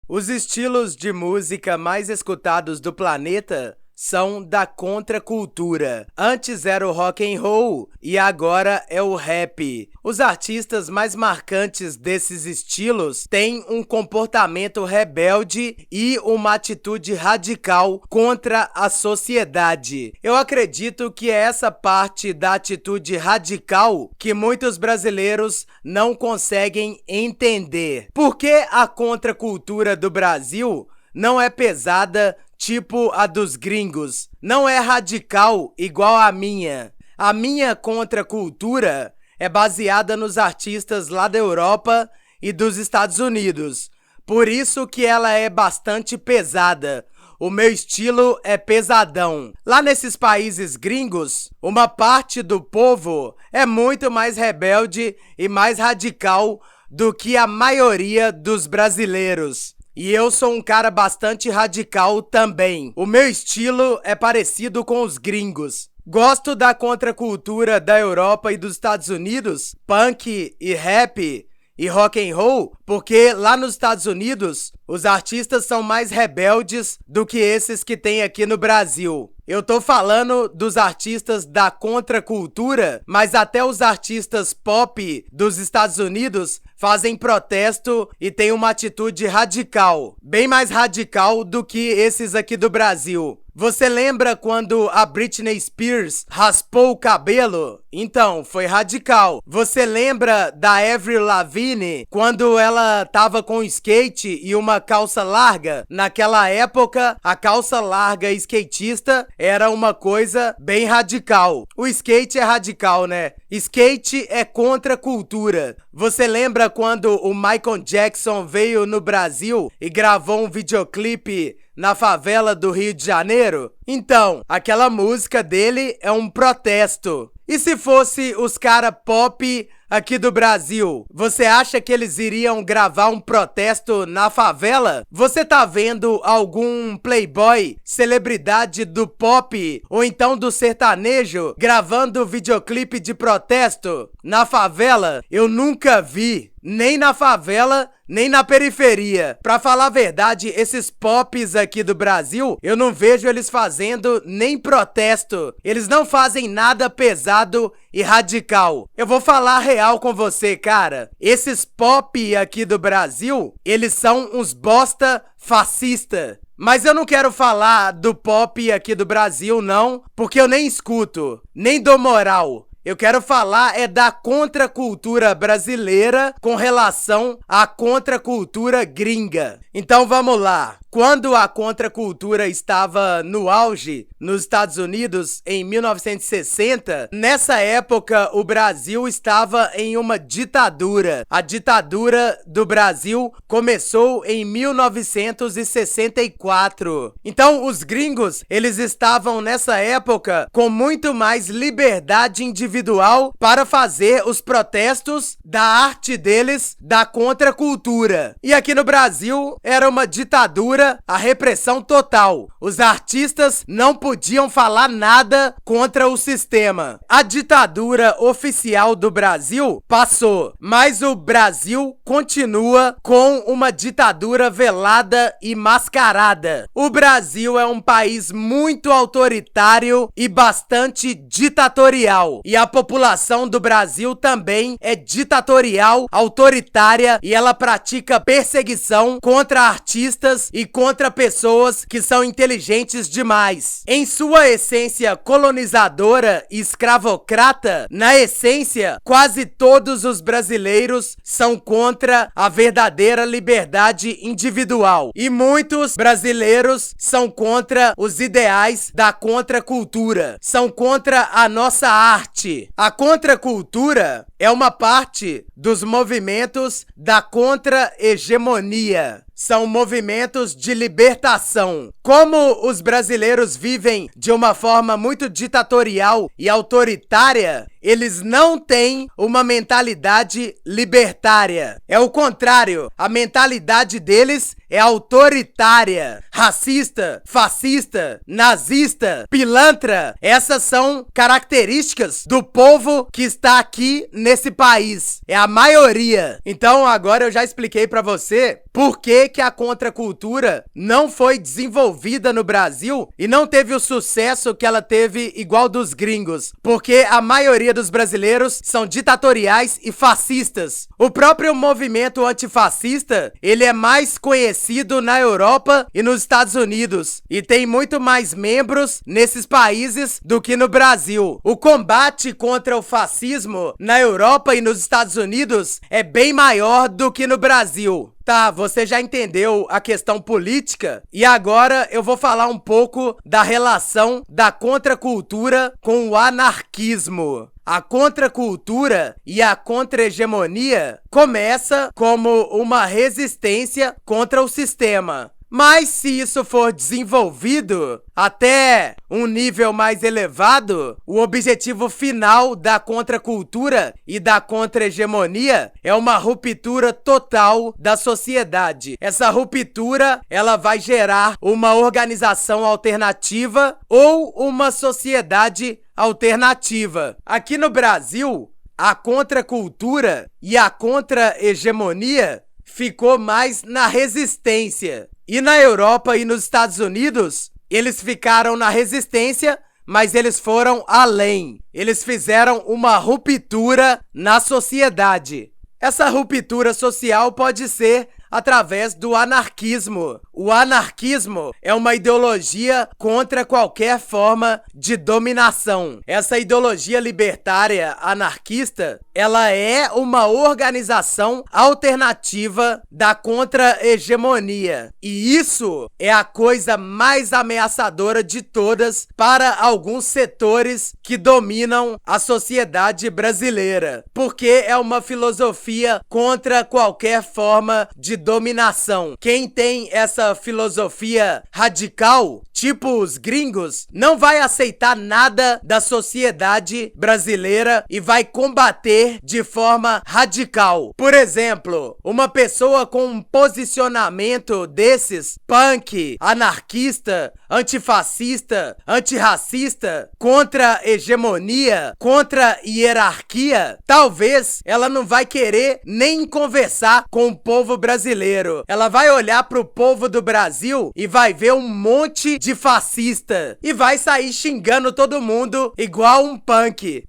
Os estilos de música mais escutados do planeta são da contracultura. Antes era o rock and roll e agora é o rap. Os artistas mais marcantes desses estilos têm um comportamento rebelde e uma atitude radical contra a sociedade. Eu acredito que é essa parte da atitude radical que muitos brasileiros não conseguem entender. Por que a contracultura do Brasil não é pesada tipo a dos gringos? Não é radical igual a minha. A minha contracultura é baseada nos artistas lá da Europa e dos Estados Unidos. Por isso que ela é bastante pesada. O meu estilo é pesadão. Lá nesses países gringos, uma parte do povo é muito mais rebelde e mais radical do que a maioria dos brasileiros. E eu sou um cara bastante radical também. O meu estilo é parecido com os gringos. Gosto da contracultura da Europa e dos Estados Unidos, punk e rap e rock and roll, porque lá nos Estados Unidos os artistas são mais rebeldes do que esses que tem aqui no Brasil. Eu tô falando dos artistas da contracultura, mas até os artistas pop dos Estados Unidos fazem protesto e têm uma atitude radical, bem mais radical do que esses aqui do Brasil. Você lembra quando a Britney Spears raspou o cabelo? Então, foi radical. Você lembra da Avril Lavigne quando ela tava com skate e uma calça larga? Naquela época, a calça larga skatista era uma coisa bem radical. O skate é radical, né? Skate é contra a cultura. Você lembra quando o Michael Jackson veio no Brasil e gravou um videoclipe na favela do Rio de Janeiro? Então, aquela música dele é um protesto. E se fosse os cara pop aqui do Brasil, você acha que eles iriam gravar um protesto na favela? Você tá vendo algum playboy, celebridade do pop ou então do sertanejo gravando videoclipe de protesto na favela? Eu nunca vi, nem na favela, nem na periferia. Pra falar a verdade, esses pops aqui do Brasil, eu não vejo eles fazendo nem protesto. Eles não fazem nada pesado e radical. Eu vou falar real com você, cara. Esses pop aqui do Brasil, eles são uns bosta fascista. Mas eu não quero falar do pop aqui do Brasil, não, porque eu nem escuto, nem dou moral. Eu quero falar é da contracultura brasileira com relação à contracultura gringa. Então vamos lá. Quando a contracultura estava no auge nos Estados Unidos em 1960, nessa época o Brasil estava em uma ditadura. A ditadura do Brasil começou em 1964. Então os gringos, eles estavam nessa época com muito mais liberdade individual para fazer os protestos da arte deles, da contracultura. E aqui no Brasil era uma ditadura, a repressão total. Os artistas não podiam falar nada contra o sistema. A ditadura oficial do Brasil passou, mas o Brasil continua com uma ditadura velada e mascarada. O Brasil é um país muito autoritário e bastante ditatorial. E a população do Brasil também é ditatorial, autoritária e ela pratica perseguição contra artistas e contra pessoas que são inteligentes demais. Em sua essência colonizadora e escravocrata, na essência, quase todos os brasileiros são contra a verdadeira liberdade individual. E muitos brasileiros são contra os ideais da contracultura. São contra a nossa arte. A contracultura é uma parte dos movimentos da contra-hegemonia. São movimentos de libertação. Como os brasileiros vivem de uma forma muito ditatorial e autoritária, eles não têm uma mentalidade libertária. É o contrário, a mentalidade deles é autoritária, racista, fascista, nazista, pilantra. Essas são características do povo que está aqui nesse país. É a maioria. Então agora eu já expliquei pra você por que que a contracultura não foi desenvolvida no Brasil e não teve o sucesso que ela teve igual dos gringos. Porque a maioria dos brasileiros são ditatoriais e fascistas. O próprio movimento antifascista, ele é mais conhecido na Europa e nos Estados Unidos e tem muito mais membros nesses países do que no Brasil. O combate contra o fascismo na Europa e nos Estados Unidos é bem maior do que no Brasil. Tá, você já entendeu a questão política? E agora eu vou falar um pouco da relação da contracultura com o anarquismo. A contracultura e a contra-hegemonia começa como uma resistência contra o sistema. Mas se isso for desenvolvido até um nível mais elevado, o objetivo final da contracultura e da contra-hegemonia é uma ruptura total da sociedade. Essa ruptura, ela vai gerar uma organização alternativa ou uma sociedade alternativa. Aqui no Brasil, a contracultura e a contra-hegemonia ficou mais na resistência. E na Europa e nos Estados Unidos, eles ficaram na resistência, mas eles foram além. Eles fizeram uma ruptura na sociedade. Essa ruptura social pode ser através do anarquismo. O anarquismo é uma ideologia contra qualquer forma de dominação. Essa ideologia libertária anarquista, ela é uma organização alternativa da contra-hegemonia. E isso é a coisa mais ameaçadora de todas para alguns setores que dominam a sociedade brasileira. Porque é uma filosofia contra qualquer forma de dominação. Quem tem essa filosofia radical, tipo os gringos, não vai aceitar nada da sociedade brasileira e vai combater de forma radical. Por exemplo, uma pessoa com um posicionamento desses, punk, anarquista, antifascista, antirracista, contra hegemonia, contra hierarquia, talvez ela não vai querer nem conversar com o povo brasileiro. Ela vai olhar pro povo do Brasil e vai ver um monte de fascista e vai sair xingando todo mundo igual um punk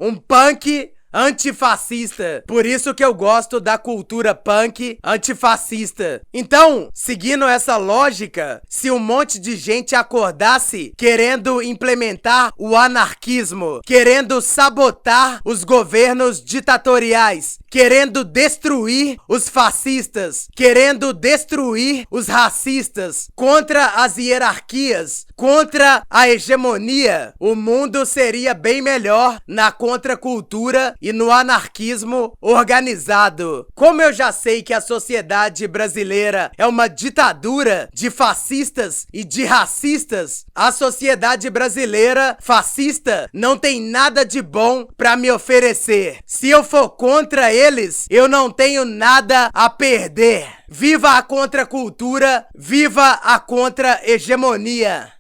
antifascista. Por isso que eu gosto da cultura punk antifascista. Então, seguindo essa lógica, se um monte de gente acordasse querendo implementar o anarquismo, querendo sabotar os governos ditatoriais, querendo destruir os fascistas, querendo destruir os racistas, contra as hierarquias, contra a hegemonia, o mundo seria bem melhor na contracultura e no anarquismo organizado. Como eu já sei que a sociedade brasileira é uma ditadura de fascistas e de racistas, a sociedade brasileira fascista não tem nada de bom pra me oferecer. Se eu for contra eles, eu não tenho nada a perder. Viva a contracultura, viva a contra-hegemonia!